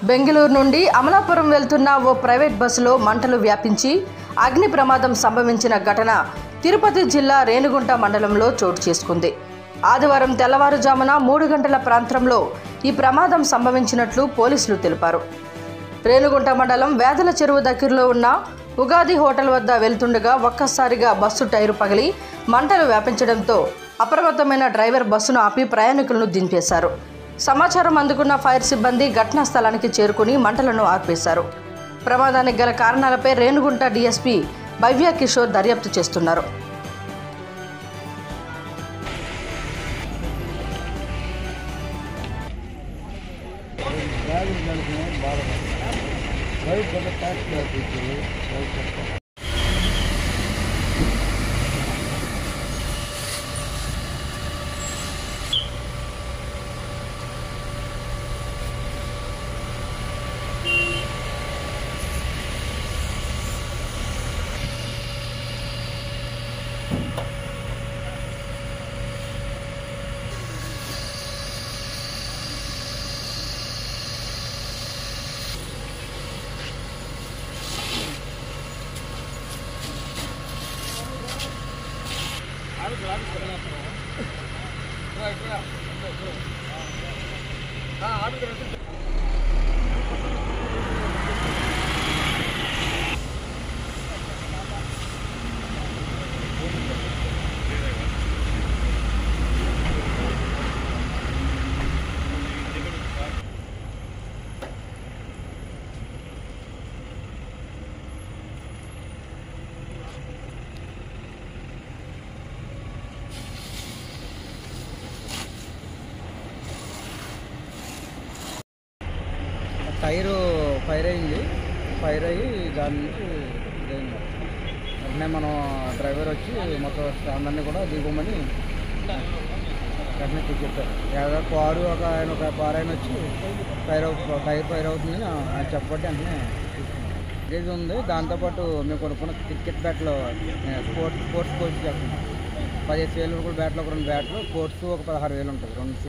బెంగళూరు నుండి అమలాపురం వెళ్తున్న ఓ ప్రైవేట్ బస్సులో మంటలు వ్యాపించి అగ్ని ప్రమాదం సంభవించిన ఘటన తిరుపతి జిల్లా రేణిగుంట మండలంలో చోటు చేసుకుంది. ఆదివారం తెల్లవారుజామున 3 గంటల ప్రాంతంలో ఈ ప్రమాదం సంభవించినట్లు పోలీసులు తెలిపారు. రేణిగుంట మండలం వేదల చెరువు దగ్గరలో ఉన్న ఉగాది హోటల్ వద్ద వెళ్తుండగా ఒక్కసారిగా బస్సు టైరు పగిలి మంటలు వ్యాపించడంతో అప్రమత్తమైన డ్రైవర్ బస్సును ఆపి ప్రయాణికులను దింపేశారు. సమాచారం అందుకున్న ఫైర్ సిబ్బంది ఘటనా స్థలానికి చేరుకుని మంటలను ఆర్పేశారు. ప్రమాదానికి గల కారణాలపై రేణిగుంట డీఎస్పీ భవ్య కిషోర్ దర్యాప్తు చేస్తున్నారు. టైరు ఫైర్ అయ్యి దాని నుంచి ఇదైంది. వెంటనే మనం డ్రైవర్ వచ్చి మొత్తం అందరినీ కూడా దిగమని వెంటనే చెప్పారు. ఏదో కారు ఒక ఆయన వచ్చి టైర్ ఫైర్ అవుతుందని ఆయన చెప్పబట్టి వెంటనే ఇది ఉంది. దాంతోపాటు మేము కొనుక్కున్న క్రికెట్ బ్యాట్లో స్పోర్ట్స్ కోచ్ చేస్తున్నాం. 15,000 కూడా బ్యాట్లో ఒక 2 బ్యాట్లు, కోర్సు ఒక 16,000 ఉంటుంది. 2